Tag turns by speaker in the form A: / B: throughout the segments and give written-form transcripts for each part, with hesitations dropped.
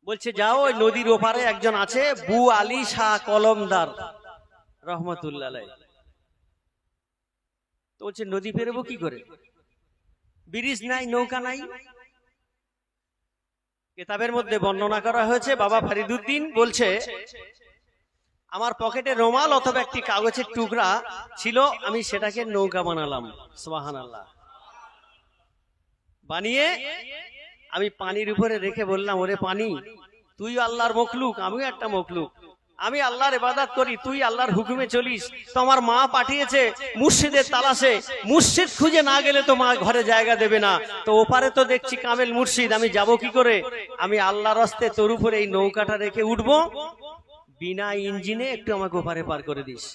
A: বলছে যাও ওই নদীর ওপারে একজন আছে বু আলী শাহ কলমদার রহমতুল্লাহ আলাইহি। তো বলছে নদী পেরোবো কি করে, ব্রিজ নাই, নৌকা নাই। কিতাবের মধ্যে বর্ণনা করা হয়েছে, বাবা ফরিদুদ্দিন বলছে আমার পকেটে রুমাল অথবা একটি কাগজের টুকরা ছিল, আমি সেটাকে নৌকা বানালাম। সুবহানাল্লাহ। বানিয়ে আমি পানির উপরে রেখে বললাম, ওরে পানি, তুই আল্লাহর মখলুক, আমিও একটা মখলুক, আমি আল্লাহর ইবাদত করি, তুই আল্লাহর হুকুমে চলিস। তো আমার মা পাঠিয়েছে মুর্শিদের তালাশে, মুর্শিদ খুঁজে না গেলে তো মা ঘরে জায়গা দেবে না। তো ওপারে তো দেখছি কামেল মুর্শিদ, আমি যাব কি করে? আমি আল্লাহর রাস্তে তোর উপরে এই নৌকাটা রেখে উঠবো, বিনা ইঞ্জিনে একটু আমাকে ওপারে পার করে দিস।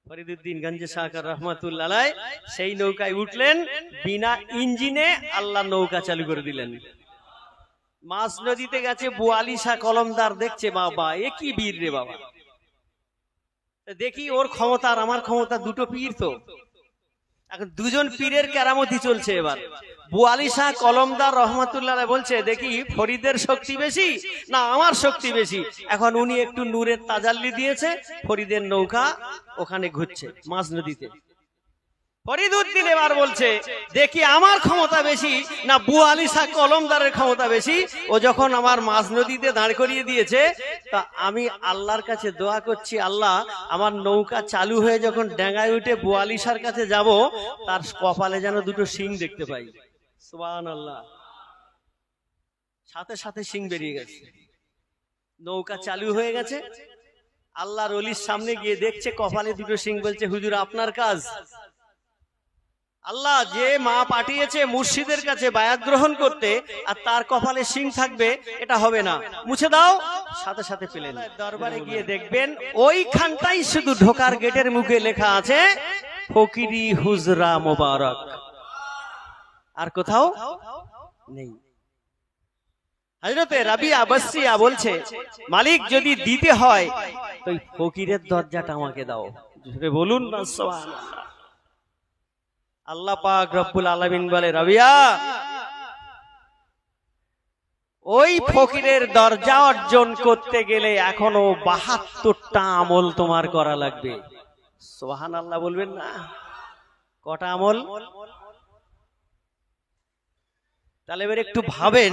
A: ফরিদুদ্দিন গঞ্জে শাহকার রহমাতুল্লাহ আলাইহি সেই নৌকায় উঠলেন, বিনা ইঞ্জিনে আল্লাহ নৌকা চালু করে দিলেন। মাছ নদীতে গেছে, বু আলী শাহ কলমদার দেখছে, বাবা এ কি বীর রে বাবা। দেখি ওর ক্ষমতা আর আমার ক্ষমতা, দুটো পীর তো, এখন দুজন পীরের কেরামতি চলছে। এবার বু আলী শাহ কলমদার রহমাতুল্লাহ বলছে, দেখি ফরিদের শক্তি বেশি না আমার শক্তি বেশি। এখন উনি একটু নূরের তাজাল্লি দিয়েছে, ফরিদের নৌকা ওখানে ঘুরছে মাঝ নদীতে। ফরিদুদ্দিন এবার বলছে, দেখি আমার ক্ষমতা বেশি না বু আলী শাহ কলমদারের ক্ষমতা বেশি। ও যখন আমার মাঝ নদীতে দাঁড় করিয়ে দিয়েছে, তা আমি আল্লাহর কাছে দোয়া করছি, আল্লাহ আমার নৌকা চালু হয়ে যখন ডেঙ্গায় উঠে বু আলী শাহর কাছে যাব, তার কপালে যেন দুটো শিং দেখতে পাই। সুবহানাল্লাহ। সাথে সাথে শিং বেরিয়ে গেছে, নৌকা চালু হয়ে গেছে। আল্লাহর ওলির সামনে গিয়ে দেখছে কপালে দুটো শিং, বলছে হুজুর আপনার কাজ। আল্লাহ যে মা পাঠিয়েছে মুর্শিদের কাছে বায়াত গ্রহণ করতে, আর তার কপালে শিং থাকবে, এটা হবে না, মুছে দাও। সাথে সাথে পেলেন। দরবারে গিয়ে দেখবেন ওইখানটাই শুধু ঢোকার গেটের মুখে লেখা আছে ফকিরি হুজরা মোবারক, আর কোথাও নেই। হযরতে রাবিয়া বসরিয়া বলছে, মালিক যদি দিতে হয় তো ফকিরের দরজাটা আমাকে দাও। বলুন না সুবহানাল্লাহ। আল্লাহ পাক রব্বুল আলামিন বলে, রাবিয়া ওই ফকিরের দরজা অর্জন করতে গেলে এখনো ৭২টা আমল তোমার করা লাগবে। সুবহানাল্লাহ বলবেন না? কটা আমল? তাহলে এবার একটু ভাবেন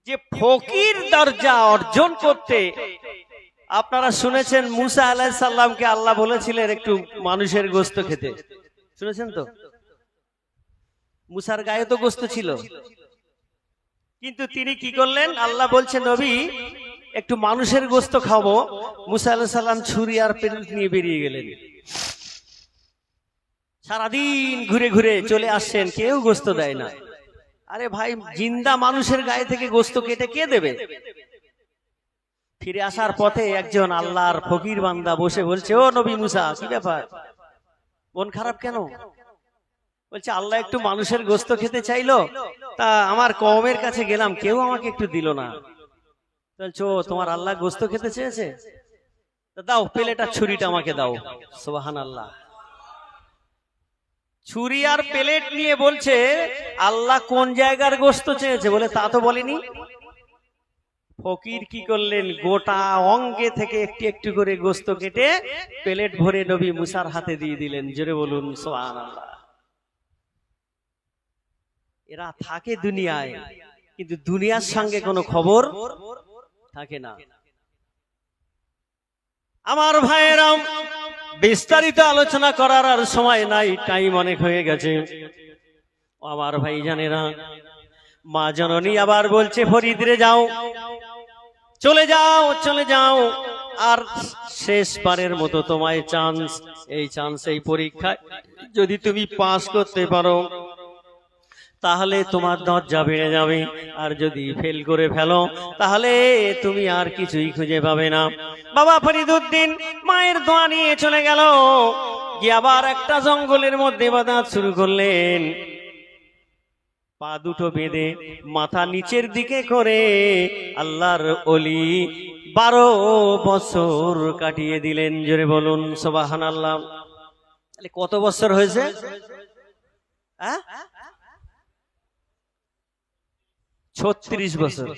A: যে ফকির দরজা অর্জন করতে, আপনারা শুনেছেন মুসা আলাইহিস সালামকে আল্লাহ বলেছিলেন একটু মানুষের গোশত খেতে, শুনেছেন তো? মুসার গায়ে তো গোশত ছিল, কিন্তু তিনি কি করলেন? আল্লাহ বলছে নবী একটু মানুষের গোশত খাবো। মুসা আলাইহিস সালাম ছুরি আর পেরেক নিয়ে বেরিয়ে গেলেন। সারাদিন ঘুরে ঘুরে চলে আসছেন, কেউ গোশত দেয় না। আরে ভাই, জিন্দা মানুষের গায়ে থেকে গোশত কেটে কে দেবে? ফিরে আসার পথে একজন আল্লাহর ফকির বান্দা বসে বলছে, ও নবী মুসা, কি ব্যাপার, মন খারাপ কেন? বলছে আল্লাহ একটু মানুষের গোশত খেতে চাইলো, তা আমার কওমের কাছে গেলাম, কেউ আমাকে একটু দিল না। বলছো তোমার আল্লাহ গোশত খেতে চেয়েছে, দাও প্লেট আর ছুরিটা আমাকে দাও। সুবহানাল্লাহ। ছুরি আর প্লেট নিয়ে বলছে, আল্লাহ কোন জায়গার গোশত চেয়েছে? বলে তা তো বলেনি। ফকির কি করলেন? গোটা অঙ্গে থেকে একটু একটু করে গোশত কেটে প্লেট ভরে নবী মুসার হাতে দিয়ে দিলেন। জোরে বলুন সুবহানাল্লাহ। এরা থাকে দুনিয়ায়, কিন্তু দুনিয়ার সঙ্গে কোনো খবর থাকে না। আমার ভাইয়েরা, বিস্তারিত আলোচনা করার আর সময় নাই, টাইম অনেক হয়ে গেছে। আমার ভাই জানেরা, মা জননী আবার বলছে ফরিদরে যাও, চলে যাও, চলে যাও, আর শেষবারের মতো তোমায় চান্স, এই চান্স, এই পরীক্ষায় যদি তুমি পাস করতে পারো তাহলে তোমার দরজা বেড়ে যাবে, আর যদি ফেল করে ফেলো তাহলে তুমি আর কিছুই খুঁজে পাবে না। বাবা ফরিদুদ্দিন মায়ের দোয়া নিয়ে চলে গেল, গিয়ে আবার একটা জঙ্গলের মধ্যে ইবাদত শুরু করলেন। পা দুটো বেঁধে মাথা নিচের দিকে করে আল্লাহর ওলি 12 বছর কাটিয়ে দিলেন। জোরে বলুন সুবহানাল্লাহ। তাহলে কত বছর হয়েছে? 14 36 বছর।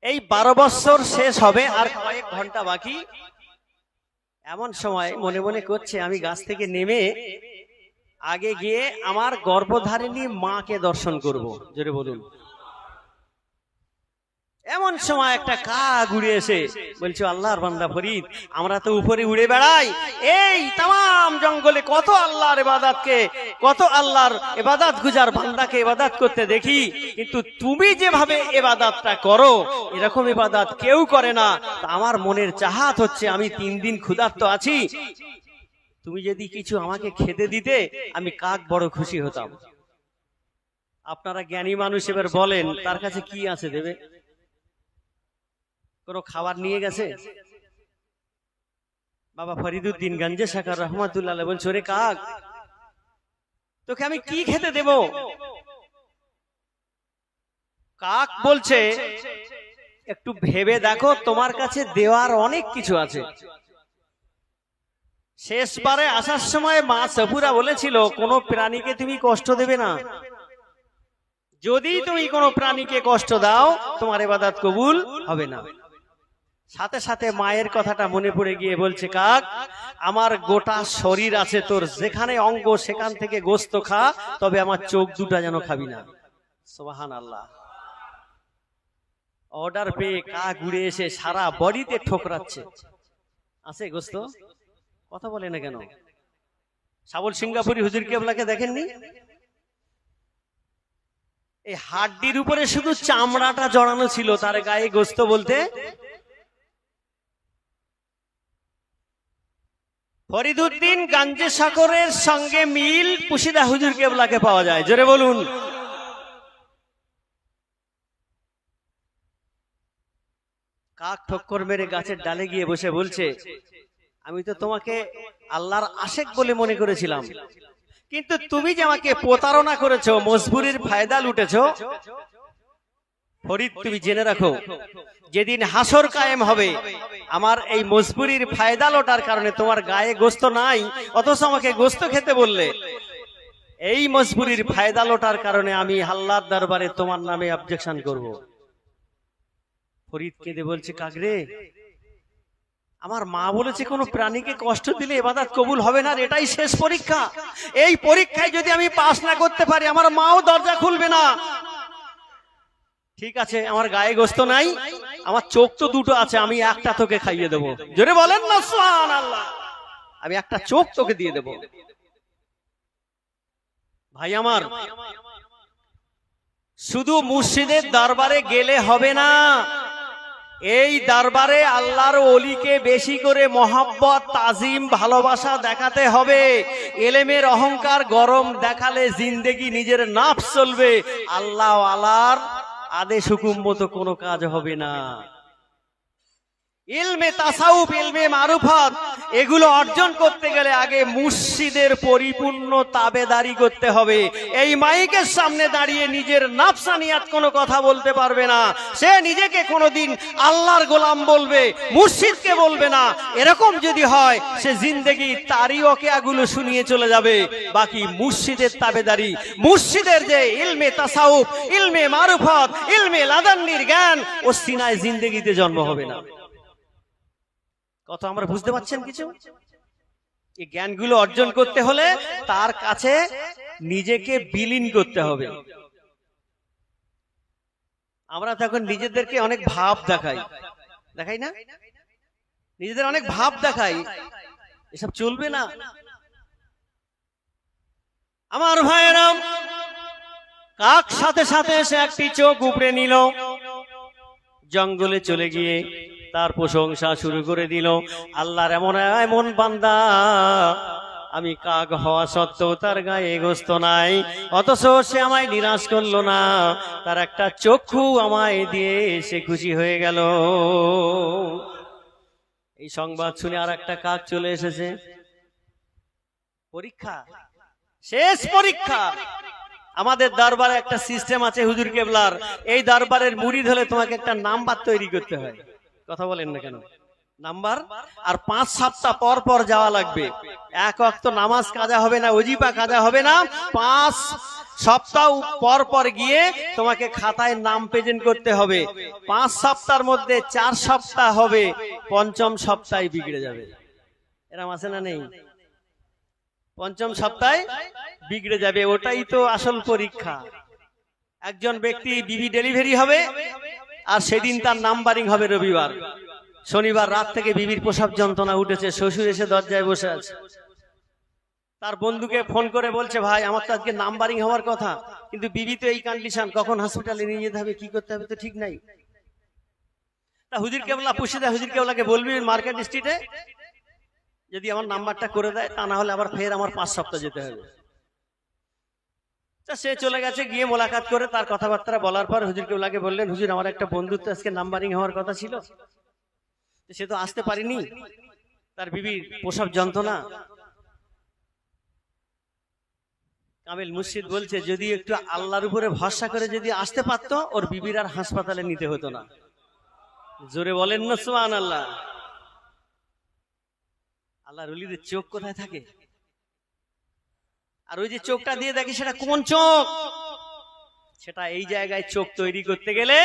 A: এই 12 বছর শেষ হবে আর কয়েক ঘন্টা বাকি। এমন সময় মনে মনে করছে আমি গাছ থেকে নেমে আগে গিয়ে আমার গর্ভধারিণী মাকে দর্শন করব। জোরে বলুন। এমন সময় একটা কাক উড়ে এসে বলছে, আল্লাহর বান্দা ফরিদ, আমরা তো উপরে উড়ে বেড়াই, এই তাম জঙ্গলে কত আল্লাহর ইবাদতকে, কত আল্লাহর ইবাদত গুজার বান্দাকে ইবাদত করতে দেখি, কিন্তু তুমি যেভাবে ইবাদতটা করো এরকম ইবাদত কেউ করে না। আমার মনের চাহাত হচ্ছে আমি 3 দিন ক্ষুধার্ত আছি, তুমি যদি কিছু আমাকে খেতে দিতে আমি কাক বড় খুশি হতাম। আপনারা জ্ঞানী মানুষ, এবার বলেন তার কাছে কি আছে দেবে? কোন খাবার নিয়ে গেছে? বাবা ফরিদুদ্দিন গঞ্জে শাকার রহমাতুল্লাহ বলছে, ওরে কাক, তোকে আমি কি খেতে দেব? কাক বলছে, একটু ভেবে দেখো, তোমার কাছে দেওয়ার অনেক কিছু আছে। শেষবারে আসার সময় মা সফুরা বলেছিল, কোন প্রাণীকে তুমি কষ্ট দেবে না, যদি তুমি কোনো প্রাণীকে কষ্ট দাও তোমার ইবাদত কবুল হবে না। সাথে সাথে মায়ের কথাটা মনে পড়ে গিয়ে বলছে, কাক, আমার গোটা শরীর আছে তোর, যেখানে অঙ্গ সেখান থেকে গোস্ত খা, তবে আমার চোখ দুটা যেন খাবি না। সুবহানাল্লাহ। অর্ডার পেয়ে কাক উড়ে এসে সারা বডিতে ঠোকরাচ্ছে। আছে গোস্ত? কথা বলে না কেন? সাবল সিঙ্গাপুরি হুজুর কেবলাকে দেখেননি? এই হাড্ডির উপরে শুধু চামড়াটা জড়ানো ছিল, তার গায়ে গোস্ত বলতে। ফরিদুদ্দিন গঞ্জে শাকরের সঙ্গে মিল পুশিদা হুজুর কেবলাকে পাওয়া যায়। জোরে বলুন। কাক ঠক্কর মেরে গাছের ডালে গিয়ে বসে বলছে, আমি তো তোমাকে আল্লাহর আশেক বলে মনে করেছিলাম, কিন্তু তুমি যে আমাকে প্রতারণা করেছো, মজবুরির ফায়দা লুটেছো। ফরিদ, তুমি জেনে রাখো, যেদিন হাসর কায়েম হবে, আমার এই মজবুরির ফায়দা লোটার কারণে তোমার গায়ে গোস্ত নাই, অথচ আমাকে গোস্ত খেতে বললে, এই মজবুরির ফায়দা লোটার কারণে আমি আল্লাহর দরবারে তোমার নামে অবজেকশন করব। ফরিদ কেঁদে বলছে, কাকরে, আমার মা বলেছে কোন প্রাণীকে কষ্ট দিলে ইবাদত কবুল হবে না, এটাই শেষ পরীক্ষা। এই পরীক্ষায় যদি আমি পাস না করতে পারি, আমার মাও দরজা খুলবে না। ঠিক আছে, আমার গায়ে গোস্ত নাই, আমার চোখ তো দুটো আছে, আমি একটা তোকে খাইয়ে দেবো। জোরে বলেন না সুবহানাল্লাহ। আমি একটা চোখ তোকে দিয়ে দেব। ভাই আমার, শুধু মুর্শিদের দরবারে গেলে হবে না, এই দরবারে আল্লাহর ওলিকে বেশি করে মহব্বত, তাজিম, ভালোবাসা দেখাতে হবে। এলেমের অহংকার গরম দেখালে জিন্দেগি নিজের নাফস চলবে, আল্লাহ আলার আদেশ হুকুম মতো কোনো কাজ হবে না। ইলমে তাসাউফ, ইলমে মারুফাত, এগুলো অর্জন করতে গেলে আগে মুর্শিদের পরিপূর্ণ তাবেদারি করতে হবে। এই মাইকের সামনে দাঁড়িয়ে নিজের নাফসানিয়াত কোনো কথা বলতে পারবে না, সে নিজেকে কোনোদিন আল্লাহর গোলাম বলবে, মুর্শিদকে বলবে না। এরকম যদি হয়, সে জিন্দেগি তারই ওয়াকিয়াগুলো শুনিয়ে চলে যাবে, বাকি মুর্শিদের তাবেদারি, মুর্শিদের যে ইলমে তাসাউফ, ইলমে মারুফাত, ইলমে লাদান্নির জ্ঞান, ও সিনায় জিন্দেগিতে জন্ম হবে না। কথা আমরা বুঝতে পারছেন কিছু? এই জ্ঞানগুলো অর্জন করতে হলে তার কাছে নিজেকে বিলীন করতে হবে। আমরা তখন নিজেদেরকে অনেক ভাব দেখাই, দেখাই না? নিজেদের অনেক ভাব দেখাই, এসব চলবে না আমার ভাইয়েরা। কাক সাথে সাথে এসে একটি চোখ উপড়ে নিল, জঙ্গলে চলে গিয়ে তার প্রশংসা শুরু করে দিল। আল্লাহর এমন এমন বান্দা, আমি কাক হওয়া সত্ত্বেও তার গায়ে গোস্ত নাই, অথচ সে আমায় নিরাশ করলো না, তার একটা চক্ষু আমায় দিয়ে সে খুশি হয়ে গেল। এই সংবাদ শুনে আর একটা কাক চলে এসেছে। পরীক্ষা, শেষ পরীক্ষা। আমাদের দরবারে একটা সিস্টেম আছে হুজুর কেবলার, এই দরবারের মুরিদ হলে তোমাকে একটা নাম্বার তৈরি করতে হয়। কথা বলেন না কেন? নাম্বার, আর 5 সপ্তাহ পর পর যাওয়া লাগবে। এক ওয়াক্ত নামাজ কাজা হবে না, ওজিফা কাজা হবে না, 5 সপ্তাহ পর পর গিয়ে তোমাকে খাতায় নাম প্রেজেন্ট করতে হবে। 5 সপ্তাহের মধ্যে 4 সপ্তাহ হবে, পঞ্চম সপ্তাহে বিগড়ে যাবে। এরকম আছে না নেই? পঞ্চম সপ্তাহে বিগড়ে যাবে, ওটাই তো আসল পরীক্ষা। একজন ব্যক্তি বিবি ডেলিভারি হবে, আর সেদিন তার নাম্বারিং হবে রবিবার। শনিবার রাত থেকে বিবির প্রসব যন্ত্রণা উঠেছে, শ্বশুর এসে দরজায় বসে আছে। তার বন্ধুকে ফোন করে বলছে, ভাই আমার তো আজকে নাম্বারিং হওয়ার কথা, কিন্তু বিবি তো এই কন্ডিশন, কখন হসপিটালে নিয়ে যেতে হবে, কি করতে হবে তো ঠিক নাই। তা হুজুর কেবলা পুষে দেয়, হুজুর কেবলাকে বলবি মার্কেট স্ট্রিটে যদি আমার নাম্বারটা করে দেয়, তা না হলে আবার ফের আমার 5 সপ্তাহ যেতে হবে। সে চলে গেছে, গিয়ে মোলাকাত করে তার কথাবার্তা বলার পর হুজুর কেবলাকে বললেন, হুজুর আমার একটা বন্ধুর তো আজকে নাম্বারিং হওয়ার কথা ছিল, সে তো আসতে পারিনি, তার বিবির প্রসব যন্ত্রণা। কামিল মুর্শিদ বলছে, যদি একটু আল্লাহর উপরে ভরসা করে যদি আসতে পারতো, ওর বিবির আর হাসপাতালে নিতে হতো না। জোরে বলেন না সুবহানাল্লাহ। আল্লাহর ওলিদের চোখ কোথায় থাকে? আর ওই যে চোখটা দিয়ে দেখি সেটা কোন চোখ, সেটা এই জায়গায় চোখ তৈরি করতে গেলে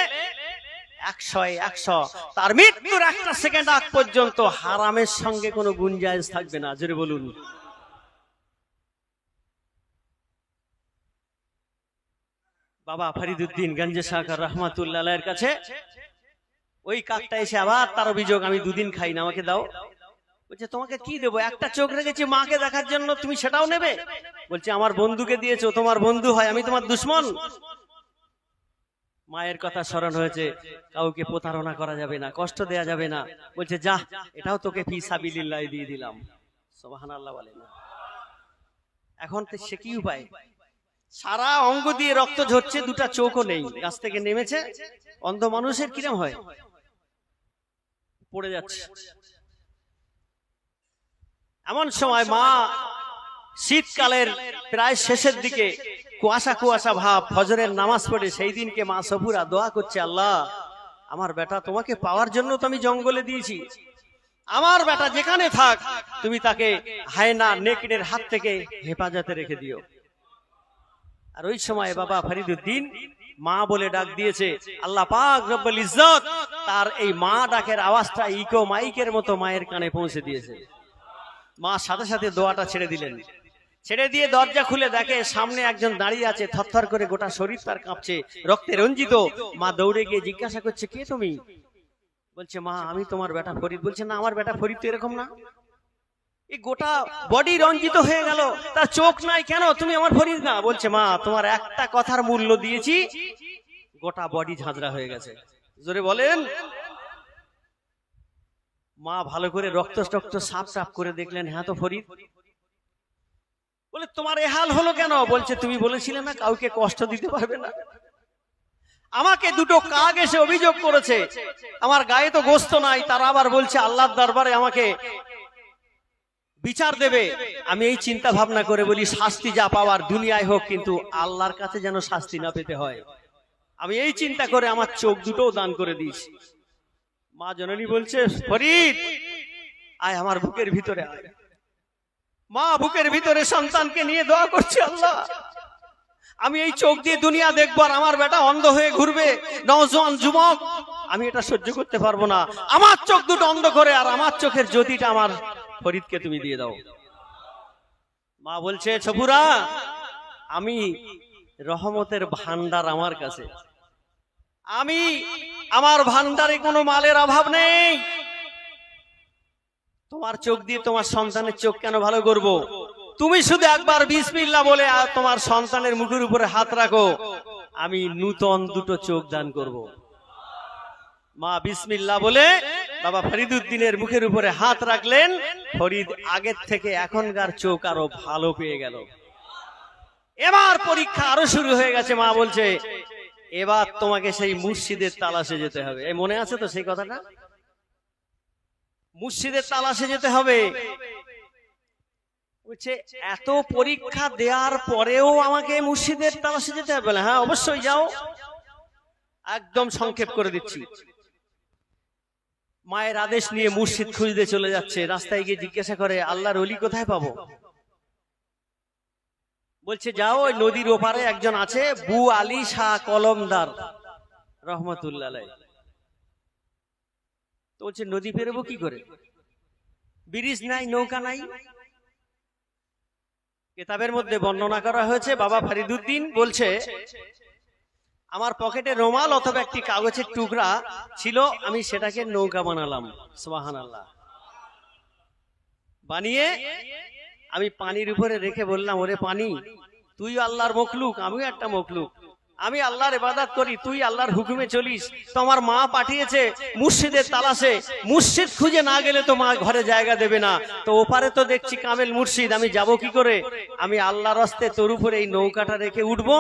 A: 100 তার মৃত্যুর 1 সেকেন্ড আগ পর্যন্ত হারামের সঙ্গে কোনো গুঞ্জাইশ থাকবে না। জোরে বলুন। বাবা ফরিদউদ্দিন গঞ্জে সাকার রহমাতুল্লাহ আলাইহির কাছে ওই কাকটা এসে আবার তার অভিযোগ, আমি 2 দিন খাই না, আমাকে দাও। বলছে, তোমাকে কি দেবো, একটা চোখ রেখেছি মাকে দেখার জন্য, তুমি সেটাও নেবে? বলছে, আমার বন্ধুকে দিয়েছো, তোমার বন্ধু হয়, আমি তোমার দুশমন? মায়ের কথা স্মরণ হয়েছে, কাউকে প্রতারণা করা যাবে না, কষ্ট দেয়া যাবে না। বলছে, যা, এটাও তোকে ফি সাবিলিল্লাহ দিয়ে দিলাম। সুবহানাল্লাহ বলেন। এখন তো সে কি উপায়? সারা অঙ্গ দিয়ে রক্ত ঝরছে, 2টা চোখও নেই, গাছ থেকে নেমেছে। অন্ধ মানুষের কিরম হয়? পড়ে যাচ্ছে। এমন সময় মা শীতকালের প্রায় শেষের দিকে, কুয়াশা কুয়াশা ভাব, ফজরের নামাজ পড়ে সেই দিনকে মা সফুরা দোয়া করছে, আল্লাহ আমার বেটা তোমাকে পাওয়ার জন্য তো আমি জঙ্গলে দিয়েছি, আমার বেটা যেখানে থাক তুমি তাকে হায়না নেকড়ের হাত থেকে হেফাজতে রেখে দিও। আর ওই সময় বাবা ফরিদউদ্দিন মা বলে ডাক দিয়েছে, আল্লাহ পাক রব্বুল ইজ্জত তার এই মা ডাকের আওয়াজটা ইকো মাইকের মতো মায়ের কানে পৌঁছে দিয়েছে। মা সাথে সাথে দোয়াটা ছেড়ে দিলেন। ছেড়ে দিয়ে দরজা খুলে দেখে সামনে একজন দাঁড়িয়ে আছে, থরথর করে গোটা শরীর তার কাঁপছে, রক্তে রঞ্জিত। মা দৌড়ে গিয়ে জিজ্ঞাসা করছে, কে তুমি? বলছে, মা আমি তোমার বেটা ফরিদ। বলছে, না আমার বেটা ফরিদ তো এরকম না, এই গোটা বডি রঞ্জিত হয়ে গেল, তার চোখ নাই কেন, তুমি আমার ফরিদ না? বলছে, মা তোমার একটা কথার মূল্য দিয়েছি, গোটা বডি ঝাঁঝরা হয়ে গেছে। জোরে বলেন। মা ভালো করে রক্ত টক্ত সাপ সাপ করে দেখলেন, হ্যাঁ তো ফরিদ। বলে, তোমার এ হাল হলো কেন? বলছে, তুমি বলেছিলে না কাউকে কষ্ট দিতে পারবে না। আমাকে 2টো কাক এসে অভিযোগ করেছে, আমার গায়ে তো গোস্ত নাই, তারা আবার বলছে আল্লাহর দরবারে আমাকে বিচার দেবে। আমি এই চিন্তা ভাবনা করে বলি, শাস্তি যা পাওয়ার দুনিয়ায় হোক, কিন্তু আল্লাহর কাছে যেন শাস্তি না পেতে হয়। আমি এই চিন্তা করে আমার চোখ 2টোও দান করে দিয়েছি। মা জননী বলছে, ফরিদ আয় আমার বুকের ভিতরে আয়। মা বুকের ভিতরে সন্তানকে নিয়ে দোয়া করছে, আল্লাহ আমি এই চোখ দিয়ে দুনিয়া দেখবো আর আমার বেটা অন্ধ হয়ে ঘুরবে, নওজোয়ান যুবক, আমি এটা সহ্য করতে পারবো না। আমার চোখ 2টো অন্ধ করে আর আমার চোখের জ্যোতিটা আমার ফরিদকে তুমি দিয়ে দাও। মা বলছে, সফুরা আমি রহমতের ভান্ডার আমার কাছে, আমি আমার ভান্ডারে কোনো মালের অভাব নেই। তোমার চোখ দিয়ে তোমার সন্তানের চোখ কেন ভালো করব? তুমি শুধু একবার বিসমিল্লাহ বলে আর তোমার সন্তানের মুখের উপরে হাত রাখো, আমি নূতন 2টো চোখ দান করব। মা বিসমিল্লাহ বলে বাবা ফরিদউদ্দিনের মুখের উপরে হাত রাখলেন। ফরিদ আগের থেকে এখনকার চোখ আরো ভালো পেয়ে গেল। এবার পরীক্ষা আরো শুরু হয়ে গেছে। মা বলছে, এবার তোমাকে সেই মুর্শিদের তালাশে যেতে হবে। এই মনে আছে তো সেই কথাটা? মুর্শিদের তালাশে যেতে হবে। বলছে, এত পরীক্ষা দেওয়ার পরেও আমাকে মুর্শিদের তালাশে যেতে হবে? বলে, হ্যাঁ অবশ্যই যাও। একদম সংক্ষেপ করে দিচ্ছি। মায়ের আদেশ নিয়ে মুর্শিদ খুঁজতে চলে যাচ্ছে। রাস্তায় গিয়ে জিজ্ঞাসা করে, আল্লাহর ওলি কোথায় পাবো? বলছে যাও ওই নদীর ওপারে একজন আছে বু আলী শাহ কলমদার রহমতুল্লাহ আলাইহি। তো বলছে নদী পেরোবো কি করে, ব্রিজ নাই, নৌকা নাই। কিতাবের মধ্যে বর্ণনা করা হয়েছে, বাবা ফরিদুদ্দিন বলছে আমার পকেটে রুমাল অথবা একটি কাগজের টুকরা ছিল, আমি সেটাকে নৌকা বানালাম। সুবহানাল্লাহ। বানিয়ে আমি পানির উপরে রেখে বললাম, ওরে পানি, তুই আল্লাহর মখলুক, আমিও একটা মখলুক, আমি আল্লাহর ইবাদত করি, তুই আল্লাহর হুকুমে চলিস। তো আমার মা পাঠিয়েছে মুর্শিদের তালাশে, মুর্শিদ খুঁজে না গেলে তো মা ঘরে জায়গা দেবে না। তো ওপারে তো দেখছি কামেল মুর্শিদ, আমি যাব কি করে? আমি আল্লাহর রাস্তে তোর উপরে এই নৌকাটা রেখে উঠবো,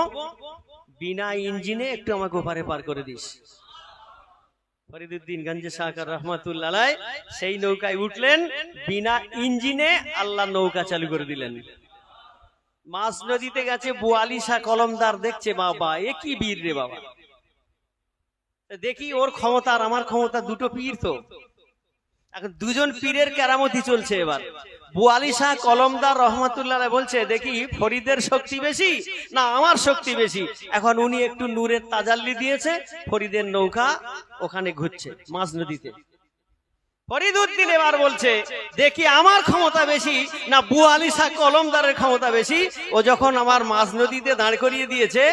A: বিনা ইঞ্জিনে একটু আমাকে ওপারে পার করে দিস। ফরিদুদ্দিন গঞ্জে শাহকার রহমাতুল্লাহ আলাইহি সেই নৌকায় উঠলেন, বিনা ইঞ্জিনে আল্লাহ নৌকা চালু করে দিলেন। মাছ নদীতে গেছে বুয়ালি শাহ কলমদার, দেখছে বাবা এ কি বীর রে বাবা। দেখি ওর ক্ষমতা আর আমার ক্ষমতা, দুটো পীর তো, এখন দুজন পীরের কেরামতি চলছে। এবার বুয়ালি শাহ কলমদার রহমাতুল্লাহ আলাইহি বলছে, দেখি ফরিদের শক্তি বেশি না আমার শক্তি বেশি। এখন উনি একটু নূরের তাজাল্লি দিয়েছে, ফরিদের নৌকা ওখানে ঘুরছে মাঝ নদীতে। ফরিদুদ্দিন এবার বলছে, দেখি আমার ক্ষমতা বেশি না বুয়ালি শাহ কলমদারের ক্ষমতা বেশি। ও যখন আমার মাঝ নদীতে দাঁড় করিয়ে দিয়েছে,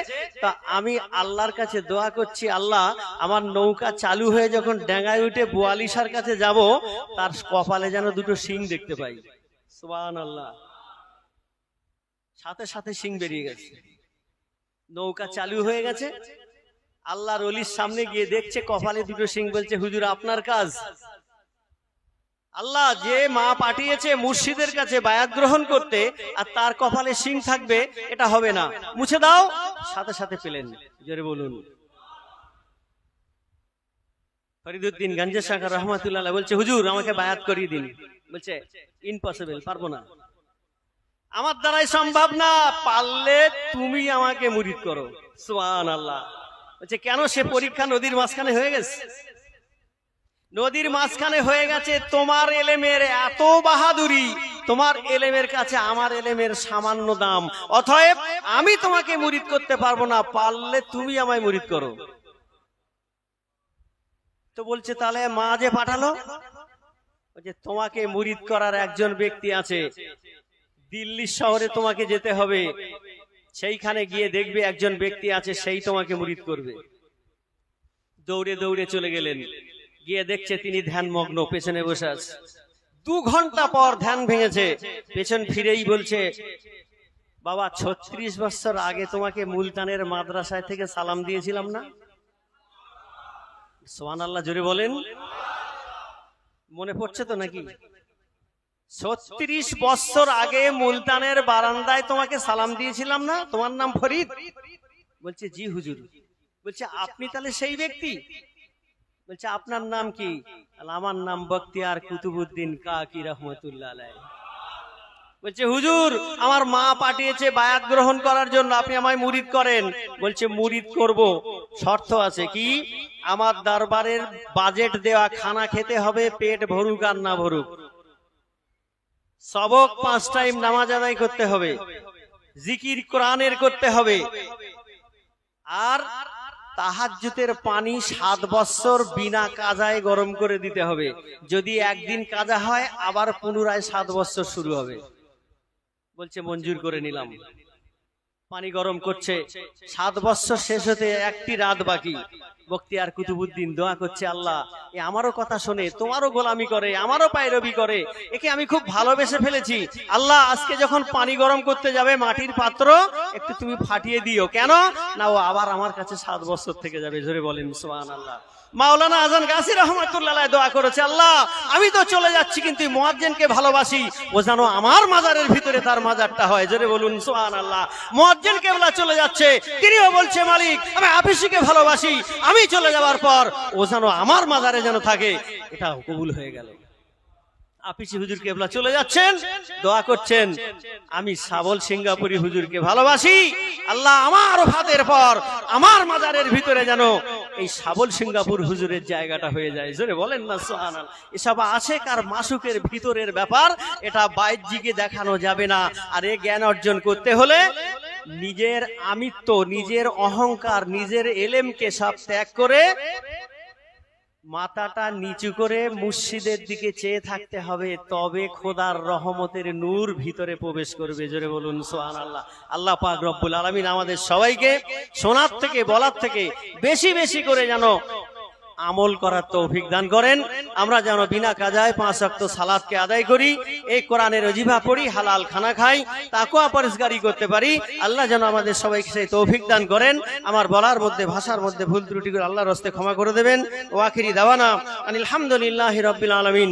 A: তা আমি আল্লাহর কাছে দোয়া করছি, আল্লাহ আমার নৌকা চালু হয়ে যখন ডেঙ্গায় উঠে বুয়ালি শাহর কাছে যাব, তার কপালে যেন দুটো শিং দেখতে পাই। সুবহানাল্লাহ। সাথে সাথে শিং বেরিয়ে গেছে, নৌকা চালু হয়ে গেছে। আল্লাহর ওলির সামনে গিয়ে দেখছে কপালে দুটো শিং, বলছে হুজুর আপনার কাজ। আল্লাহ যে মা পাঠিয়েছে মুর্শিদের কাছে বায়াত গ্রহণ করতে, আর তার কপালে শিং থাকবে, এটা হবে না, মুছে দাও। সাথে সাথে পেলেন, জোরে বলুন। ফরিদুদ্দিন গঞ্জে শাহকার রহমাতুল্লাহ আলাইহি বলছে, হুজুর আমাকে বায়াত করিয়ে দিন। বলছে ইম্পসিবল, পারবো না, আমার দ্বারাই সম্ভব না, পারলে তুমি আমাকে মুরিদ করো। সুবহানাল্লাহ। বলছে কেন? সে পরীক্ষা নদীর মাঝখানে হয়ে গেছে, নদীর মাঝখানে হয়ে গেছে। তোমার এলেমের এত বাহাদুরি, তোমার এলেমের কাছে আমার এলেমের সামান্য দাম, অতএব আমি তোমাকে মুরিদ করতে পারবো না, পারলে তুমি আমায় মুরিদ করো। তো বলছে তাহলে মা যে পাঠালো, বলছে তোমাকে মুরিদ করার একজন ব্যক্তি আছে, দিল্লি শহরে তোমাকে যেতে হবে, সেইখানে গিয়ে দেখবে একজন ব্যক্তি আছে, সেই তোমাকে মুরিদ করবে। দৌড়ে দৌড়ে চলে গেলেন, গিয়ে দেখছে তিনি ধ্যানমগ্ন, পেছনে বসে আছে। 2 ঘন্টা পর ধ্যান ভেঙেছে, পেছন ফিরেই বলছে, বাবা 36 বছর আগে তোমাকে মুলতানের মাদ্রাসায় থেকে সালাম দিয়েছিলাম না? সুবহানাল্লাহ, জোরে বলেন। মনে পড়ছে তো নাকি? 36 বছর আগে মুলতানের বারান্দায় তোমাকে সালাম দিয়েছিলাম না? তোমার নাম ফরিদ? বলছে জি হুজুর। বলছে আপনি তাহলে সেই ব্যক্তি? বলছে আপনার নাম কি? আমার নাম বখতিয়ার কুতুবউদ্দিন কাকি রহমতুল্লাহ আলাইহি। বলছে হুজুর আমার মা পাঠিয়েছে বায়াত গ্রহণ করার জন্য, আপনি আমায় মুরিদ করেন। বলছে মুরিদ করব, শর্ত আছে। কি? আমার দরবারের বাজেট দেওয়া খানা খেতে হবে, পেট ভরুক আর না ভরুক। সবক 5 টাইম নামাজ আদায় করতে হবে, জিকির কোরআনের করতে হবে, আর তাহাজ্জুদের পানি 7 বছর বিনা কাজায় গরম করে দিতে হবে। যদি একদিন কাজা হয় আবার পুনরায় 7 বছর শুরু হবে। বলছে মঞ্জুর করে নিলাম। পানি গরম করছে, 7 বছর শেষ হতে একটি রাত বাকি। বখতিয়ার কুতুবউদ্দিন দোয়া করছে, আল্লাহ এ আমারও কথা শোনে, তোমারও গোলামি করে, আমারও পায়রবি করে, একে আমি খুব ভালোবেসে ফেলেছি। আল্লাহ আজকে যখন পানি গরম করতে যাবে মাটির পাত্র একটু তুমি ফাটিয়ে দিও। কেন না? ও আবার আমার কাছে 7 বছর থেকে যাবে। জোরে বলেন সুবহানাল্লাহ। মাওলানা আজান গাছি রহমাতুল্লাহ আলাইহি দোয়া করেছে, আল্লাহ আমি তো চলে যাচ্ছি কিন্তু মুয়াজ্জিনকে ভালোবাসি, ও যেন আমার মাজারের ভিতরে তার মাজারটা হয়। জোরে বলুন সুবহানাল্লাহ। মুয়াজ্জিন কেবলা চলে যাচ্ছে, তিনিও বলছে মালিক আমি হাফেজকে ভালোবাসি, আমি চলে যাওয়ার পর ও যেন আমার মাজারে যেন থাকে। এটা কবুল হয়ে গেল। আপিসি হুজুর কেবলা চলে যাচ্ছেন, দোয়া করছেন, আমি সাবল সিঙ্গাপুরি হুজুরকে ভালোবাসি, আল্লাহ আমার ওফাতের পর আমার মাজারের ভিতরে যেন এই সাবল সিঙ্গাপুর হুজুরের জায়গাটা হয়ে যায়। জোরে বলেন না সুবহানাল্লাহ। এসব আছে কার মাসুকের ভিতরের ব্যাপার, এটা বাহ্যিকে দেখানো যাবে না। আর এ জ্ঞান অর্জন করতে হলে নিজের আমিত্ব, নিজের অহংকার, নিজের এলেমকে সব ত্যাগ করে মাথাটা নিচু করে মুর্শিদের দিকে চেয়ে থাকতে হবে, তবে খোদার রহমতের নূর ভিতরে প্রবেশ করবে। জোরে বলুন সুবহানাল্লাহ। আল্লাহ পাক রব্বুল আলামিন আমাদের সবাইকে শোনার থেকে বলার থেকে বেশি বেশি করে যেন আমল করার তৌফিক দান করেন। আমরা যেন বিনা কাজায় 5 ওয়াক্ত সালাতকে আদায় করি, এই কোরআনের ওজিফা পড়ি, হালাল খানা খাই, তাকওয়া পরহেজগারি করতে পারি। আল্লাহ যেন আমাদের সবাইকে সেই তৌফিক দান করেন। আমার বলার মধ্যে, ভাষার মধ্যে ভুল ত্রুটি করে আল্লাহর হস্তে ক্ষমা করে দেবেন। ওয়া আখিরি দাওয়ানা আনিল হামদুলিল্লাহি রাব্বিল আলামিন।